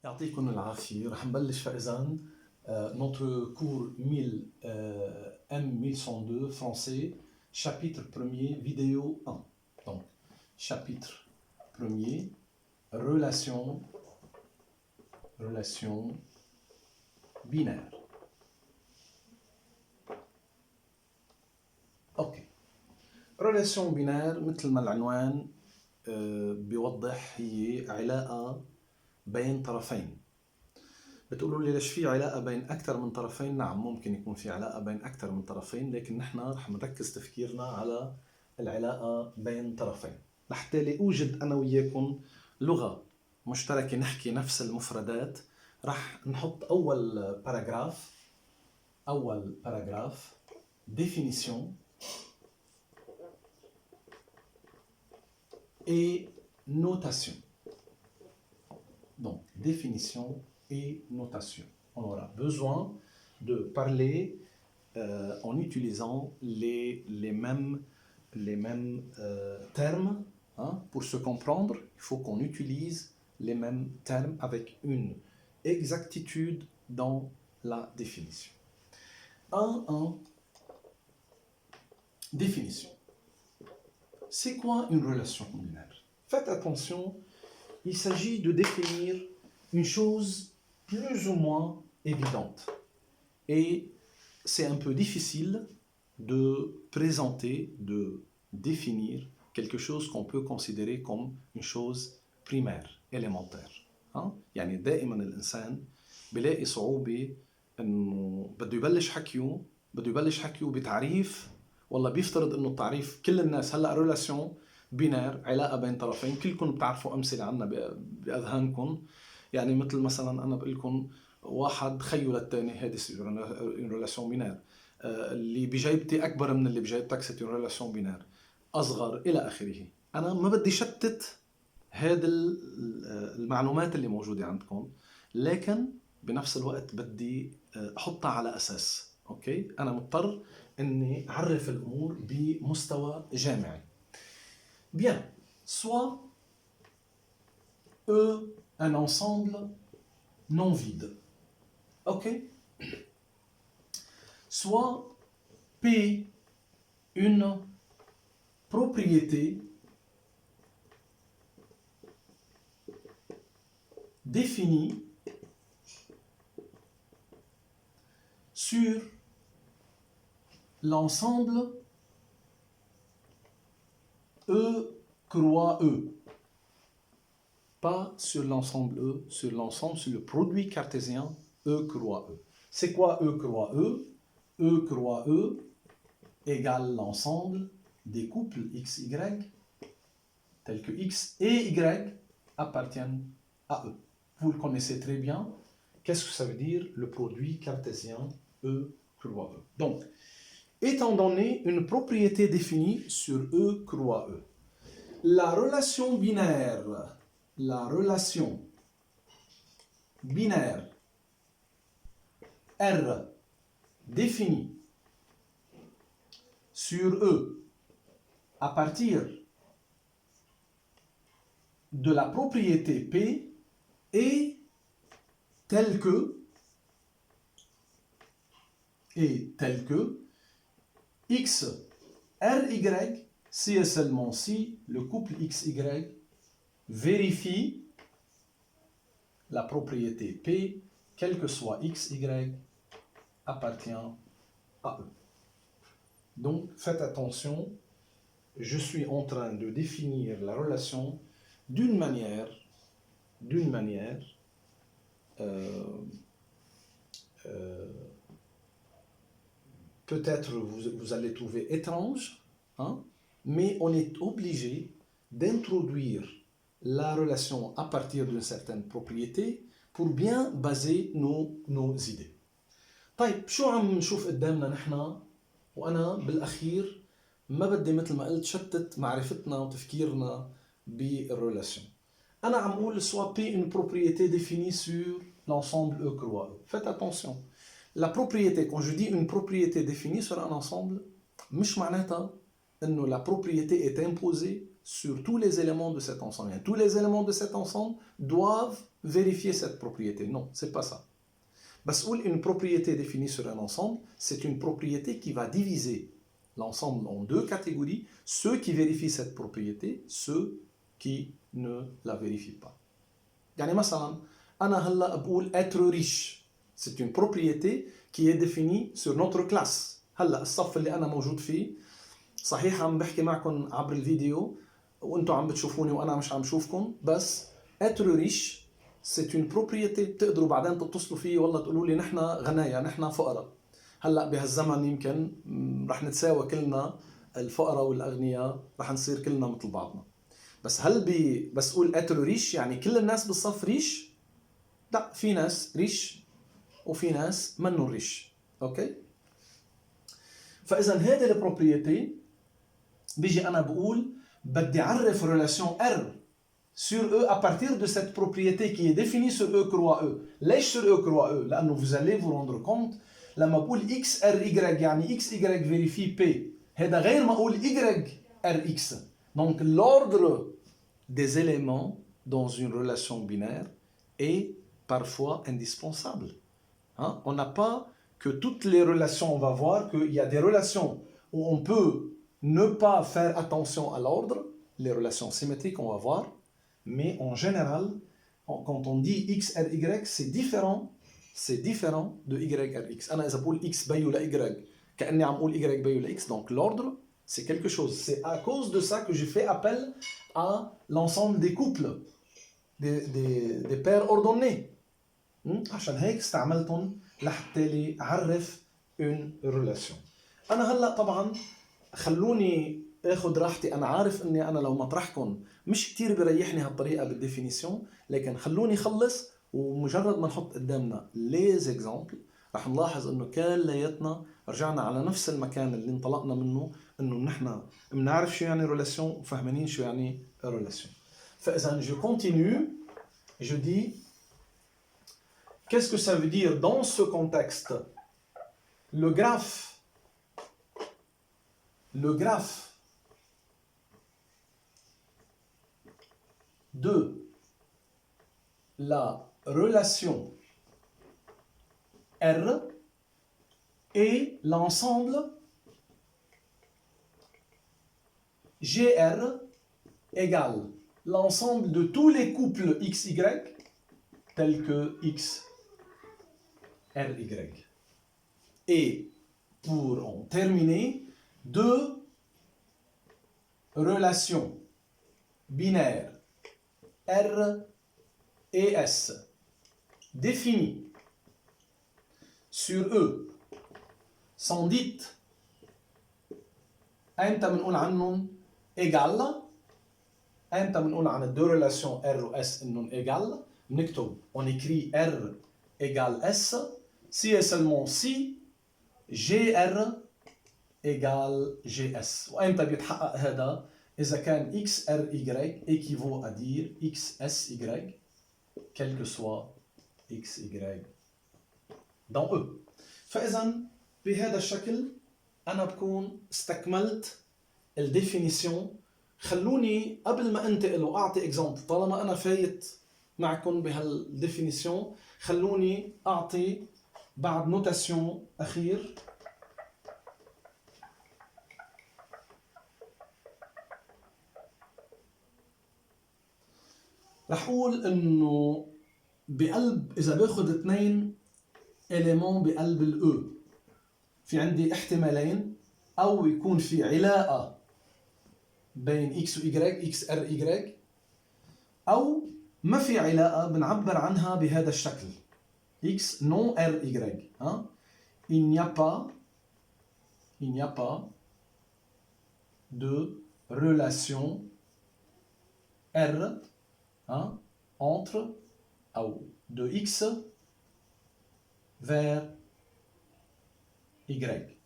يعطيكم العافية. رح نبلش فإذن notre cours 1000 M1102 français, chapitre 1er, vidéo 1. Donc, chapitre 1er, relation binaire. OK. relation binaire مثل ما العنوان بيوضح هي علاقة بين طرفين. بتقولوا لي ليش في علاقة بين أكثر من طرفين؟ نعم، ممكن يكون في علاقة بين أكثر من طرفين، لكن نحن رح نركز تفكيرنا على العلاقة بين طرفين لحتى أوجد أنا وياكم لغة مشتركة نحكي نفس المفردات. رح نحط أول باراجراف définition et notation. Donc, définition et notation. On aura besoin de parler en utilisant les mêmes termes. Pour se comprendre, il faut qu'on utilise les mêmes termes avec une exactitude dans la définition. 1. Définition. C'est quoi une relation binaire? Faites attention, il s'agit de définir une chose plus ou moins évidente. Et c'est un peu difficile de présenter, de définir quelque chose qu'on peut considérer comme une chose primaire, élémentaire. يعني دائما الإنسان بيلاقي صعوبة إنه بده يبلش حكيه بتعريف. والله بيفترض إنه التعريف كل الناس هلأ ريلاسيون بينار، علاقة بين طرفين، كلكم بتعرفوا أمثلة عنها بأذهانكم. يعني مثل مثلا أنا بقول لكم واحد خيو للتاني، هذه ريلاسيون بينار. اللي بجيبتي أكبر من اللي بجيبتك، سيت ريلاسيون بينار. أصغر إلى آخره. أنا ما بدي شتت هذه المعلومات اللي موجودة عندكم، لكن بنفس الوقت بدي أحطها على أساس. أوكي، أنا مضطر إني أعرف الأمور بمستوى جامعي. Bien, soit E, un ensemble non vide. OK? Soit P, une propriété définie sur l'ensemble E croix E. Pas sur l'ensemble E, sur l'ensemble, sur le produit cartésien E croix E. C'est quoi E croix E? E croix E égale l'ensemble des couples XY tels que X et Y appartiennent à E. Vous le connaissez très bien. Qu'est-ce que ça veut dire le produit cartésien E croix E? Donc, étant donné une propriété définie sur E croix E, la relation binaire R définie sur E à partir de la propriété P est telle que X, RY, si et seulement si le couple XY vérifie la propriété P, quel que soit XY, appartient à E. Donc, faites attention, je suis en train de définir la relation d'une manière peut-être vous allez trouver étrange, mais on est obligé d'introduire la relation à partir d'une certaine propriété pour bien baser nos idées. طيب شو عم نشوف قدامنا نحن؟ وأنا بالأخير ما بدي مثل ما قلت شتت معرفتنا وتفكيرنا بالرelation. أنا عم أقول soit P une propriété définie sur l'ensemble E croix E. Faites attention. La propriété, quand je dis une propriété définie sur un ensemble, مش معناتها إنه la propriété est imposée sur tous les éléments de cet ensemble. Et tous les éléments de cet ensemble doivent vérifier cette propriété. Non, c'est pas ça. Parce qu'une propriété définie sur un ensemble, c'est une propriété qui va diviser l'ensemble en deux catégories, ceux qui vérifient cette propriété, ceux qui ne la vérifient pas. يعني مثلا أنا هلا بقول être riche. C'est une propriété qui est définie sur notre classe. هلا الصف اللي أنا موجود فيه صحيح عم بحكي معكم عبر الفيديو وأنتم عم بتشوفوني وأنا مش عم شوفكم بس être riche c'est une propriété بتقدروا بعدين تتصلوا فيه والله تقولوا لي نحن غنايا نحن فقراء. هلا بهالزمن يمكن رح نتساوى كلنا الفقراء والأغنياء رح نصير كلنا مثل بعضنا. بس هل بس اقول être riche يعني كل الناس بالصف ريش؟ لا في ناس ريش وفي ناس منو ريش. اوكي؟ فاذا هذه البروبريتي بيجي انا بقول بدي اعرف relation R sur E à partir de cette propriété qui est définie sur E croix E. ليش sur E croix E؟ لانه vous allez vous rendre compte لما بقول X R Y يعني X Y vérifie P. هذا غير ما اقول Y R X. Donc l'ordre des éléments dans une relation binaire est parfois indispensable. Hein? On n'a pas que toutes les relations, on va voir qu'il y a des relations où on peut ne pas faire attention à l'ordre, les relations symétriques, on va voir, mais en général, quand on dit X, R, Y, c'est différent de Y, R, X. أنا إذا بقول X بيو ل Y كأني عم بقول Y بيو ل X, donc l'ordre, c'est quelque chose. C'est à cause de ça que j'ai fait appel à l'ensemble des couples, des paires ordonnées. عشان هيك استعملتهم لحتى لي أعرف une relation. أنا هلأ طبعا خلوني اخذ راحتي. أنا عارف إني أنا لو مطرحكم مش كتير بريحني هالطريقة بالديفينيسيون، لكن خلوني خلص ومجرد ما نحط قدامنا ليز اكزامبل رح نلاحظ إنه كلياتنا رجعنا على نفس المكان اللي انطلقنا منه، إنه نحن بنعرف شو يعني relation وفهمانين شو يعني relation. فإذا je continue, je dis qu'est-ce que ça veut dire dans ce contexte? Le graphe de la relation R est l'ensemble GR égale l'ensemble de tous les couples XY tels que X, RY. Et pour en terminer, deux relations binaires R et S définies sur E sont dites أنت بنقول عنهم égal. أنت بنقول عن الدو relation R و S إنهم égal. نكتب on écrit R égale S si et seulement si GR égale GS. وأمتى بيتحقق هذا؟ إذا كان XRY équivaut à dire XSY quel que soit XY dans E. فإذا بهذا الشكل أنا بكون استكملت الديفينيسيون. خلوني قبل ما انتقل واعطي اكزامبل، طالما انا فايت معكم بهالديفينيسيون خلوني اعطي بعد نوتاسيون اخير. رح اقول انه بقلب اذا باخذ اثنين اليمون بقلب الاو في عندي احتمالين، او يكون في علاقه بين X و Y X R Y، أو ما في علاقة بنعبر عنها بهذا الشكل X non R Y. Il n'y a pas de relation R entre ou de X vers Y.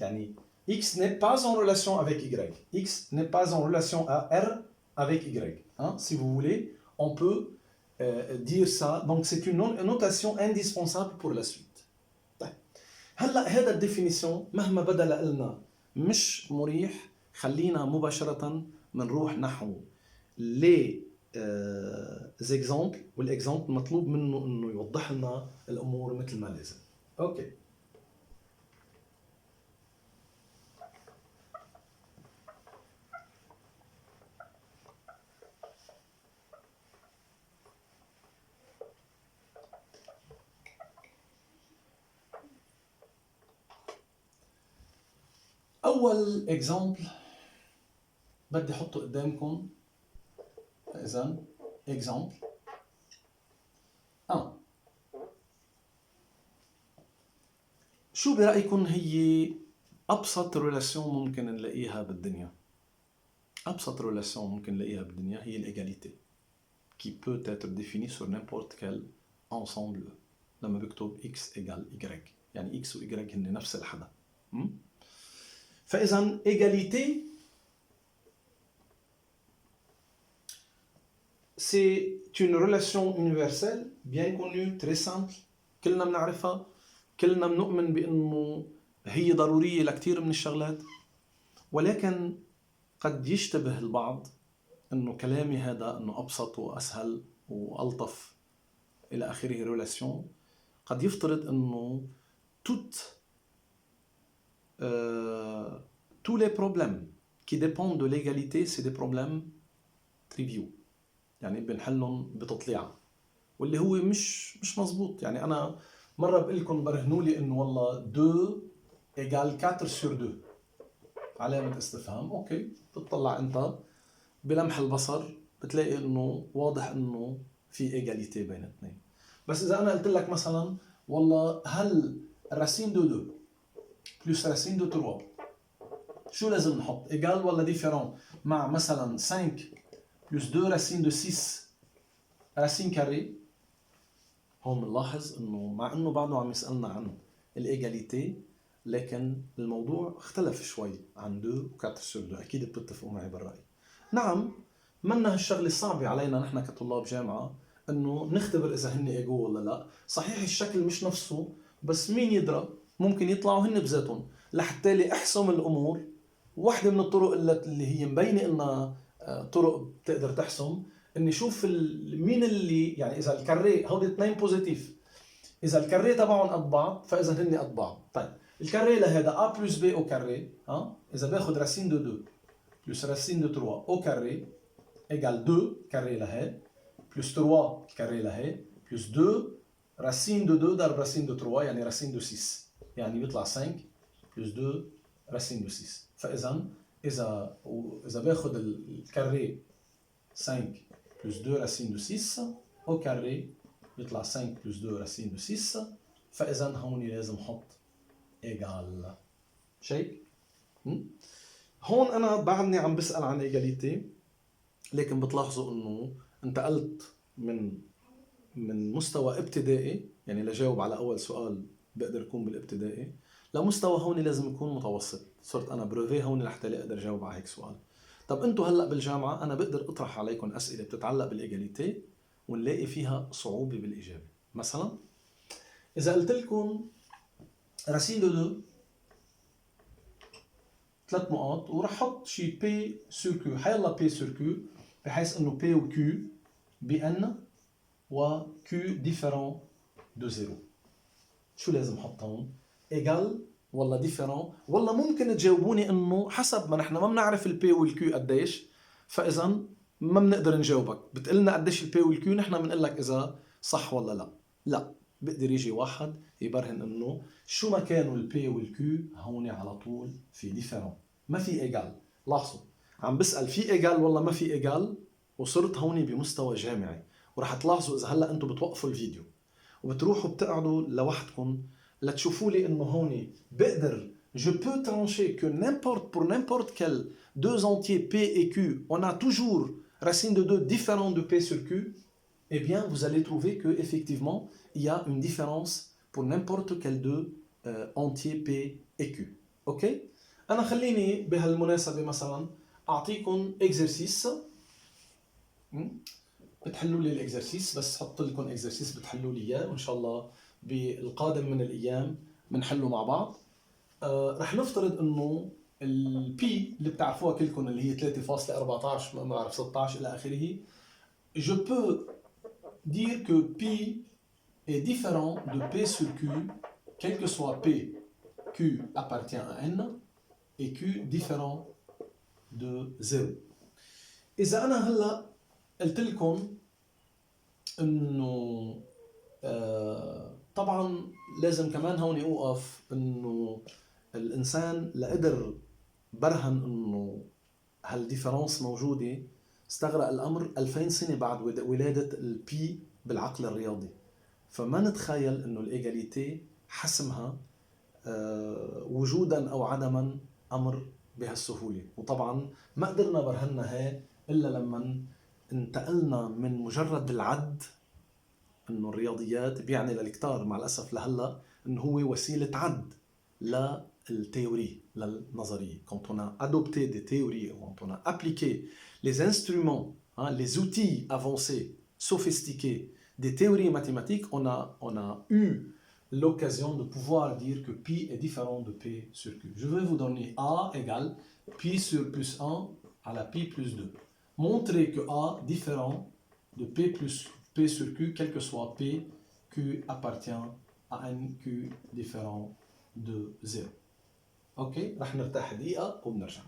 يعني X n'est pas en relation avec Y. X n'est pas en relation à R avec Y. Si vous voulez, on peut dire ça. Donc c'est une notation indispensable pour la suite. هلا هذا الديفينيسيون مهما بدا لنا مش مريح، خلينا مباشرة بنروح نحو لي زيكزامبل، والاكزامبل مطلوب منه انه يوضح لنا الامور مثل ما لازم. اوكي. اول اكزامبل بدي احطه قدامكم. اذا اكزامبل شو برأيكم هي أبسط ريلاسيون ممكن نلاقيها بالدنيا؟ أبسط ريلاسيون ممكن نلاقيها بالدنيا هي الإيجاليتي qui peut être définie sur n'importe quel ensemble. لما بكتب x égale y، يعني x و y هن نفس الحدا. فإذا إيجاليتي c'est une relation universelle bien connue, très simple، كلنا بنعرفها، كلنا بنؤمن بأنه هي ضرورية لكثير من الشغلات. ولكن قد يشتبه البعض أنه كلامي هذا أنه أبسط وأسهل وألطف إلى آخره ريلاسيون، قد يفترض أنه tous les problèmes qui dépendent de l'égalité c'est des problèmes triviaux، يعني بنحلهم بتطليعة، واللي هو مش مزبوط. يعني أنا مرة بقول لكم برهنوا لي إنه والله 2 égale 4 sur 2 علامة استفهام. أوكي، بتطلع أنت بلمح البصر بتلاقي إنه واضح إنه في إيجاليتي بين اثنين. بس إذا أنا قلت لك مثلا والله هل راسين دو 2 بلس راسين دو 3 شو لازم نحط؟ إيجال ولا ديفيرون؟ مع مثلا 5 بلس 2 راسين دو 6 راسين كاري. هون بنلاحظ انه مع انه بعده عم يسالنا عن الايجاليتي، لكن الموضوع اختلف شوي عن 2 و 4 sur 2. اكيد بتتفقوا معي بالراي. نعم، منا هالشغله صعبه علينا نحن كطلاب جامعه انه نختبر اذا هن ايجو ولا لا. صحيح الشكل مش نفسه، بس مين يدرى، ممكن يطلعوا هن بذاتهم. لحتى احسم الامور، واحده من الطرق اللي هي مبينه انها طرق بتقدر تحسم، اني شوف مين اللي، يعني اذا الكاري هودي اثنين بوزيتيف، اذا الكاري تبعهم قد بعض فاذا هن قد بعض. طيب الكاري لهذا a بلس b او كاري، اذا باخذ راسين دو 2 بلس راسين دو 3 او كاري ايجال 2 كاري لهي بلس 3 كاري لهي بلس 2 راسين دو 2 ضرب راسين دو 3 يعني راسين دو 6، يعني بيطلع 5 بلس 2 راسين دو 6. فاذا اذا باخذ الكاري 5 plus 2 racine de 6 au carré بيطلع 5 plus 2 racine de 6. فإذا هون لازم أحط égal شيء. هون أنا بعدني عم بسأل عن إيجاليتي، لكن بتلاحظوا إنه انتقلت من مستوى ابتدائي، يعني لجاوب على أول سؤال بقدر يكون بالابتدائي، لمستوى هون لازم يكون متوسط. صرت أنا بروفي هون لحتى أقدر جاوب على هيك سؤال. طب انتوا هلا بالجامعه انا بقدر اطرح عليكم اسئله بتتعلق بالايجاليتي ونلاقي فيها صعوبه بالاجابه. مثلا اذا قلت لكم راسين دو 2 3 نقاط وراح احط شي بي سور كيو، حيلا بي سور كيو، بحيث انه بي وكيو بان وكيو ديفيرون دو زيرو، شو لازم احط هون؟ ايجال ولا ديفيرون؟ ولا ممكن تجاوبوني انه حسب ما نحن ما بنعرف البي والكيو قديش، فاذا ما بنقدر نجاوبك، بتقلنا قديش البي والكيو نحن بنقول لك اذا صح ولا لا. لا، بقدر يجي واحد يبرهن انه شو ما كانوا البي والكيو هون على طول في ديفيرون، ما في ايجال. لاحظوا عم بسال في ايجال ولا ما في ايجال، وصرت هون بمستوى جامعي. وراح تلاحظوا اذا هلا انتم بتوقفوا الفيديو وبتروحوا بتقعدوا لوحدكم لتشوفوا لي انه هون بقدر je peux trancher que pour n'importe quel deux entiers P et Q, on a toujours racine de 2 différente de P sur Q, eh bien vous allez trouver que effectivement il y a une différence pour n'importe quel deux entiers P et Q. OK? انا خليني بهالمناسبه مثلا اعطيكم exercice، بتحلوا لي الاكزرسيس، بس حط لكم اكزرسيس بتحلوا لي اياه، وان شاء الله بالقادم من الايام بنحله مع بعض. رح نفترض انه البي اللي بتعرفوها كلكم اللي هي 3.14 ما بعرف 16 إلى آخره. Je peux dire que pi est différent de P sur Q, quel que soit P, Q appartient à N, et Q différent de 0. إذا أنا هلا قلت لكم إنه طبعا لازم كمان هون أوقف إنه الإنسان لقدر برهن إنه هالديفرنس موجودة استغرق الأمر 2000 سنة بعد ولادة البي بالعقل الرياضي. فما نتخيل إنه الإيجاليتي حسمها وجودا أو عدما أمر بهالسهولة. وطبعا ما قدرنا برهننا هي إلا لما انتقلنا من مجرد العد، إنه الرياضيات بيعني للكتار مع الأسف لهلا إنه هو وسيلة عد للتhéorie, للنظرية. Quand on a adopté des théories, quand on a appliqué les instruments, les outils avancés, sophistiqués des théories mathématiques, on a eu l'occasion de pouvoir dire que pi est différent de p sur q. Je vais vous donner a égale pi sur plus 1 à la pi plus 2. Montrer que a différent de p plus p sur q, quel que soit p, q appartient à un q différent de 0. اوكي، رح نرتاح دقيقة وبنرجع.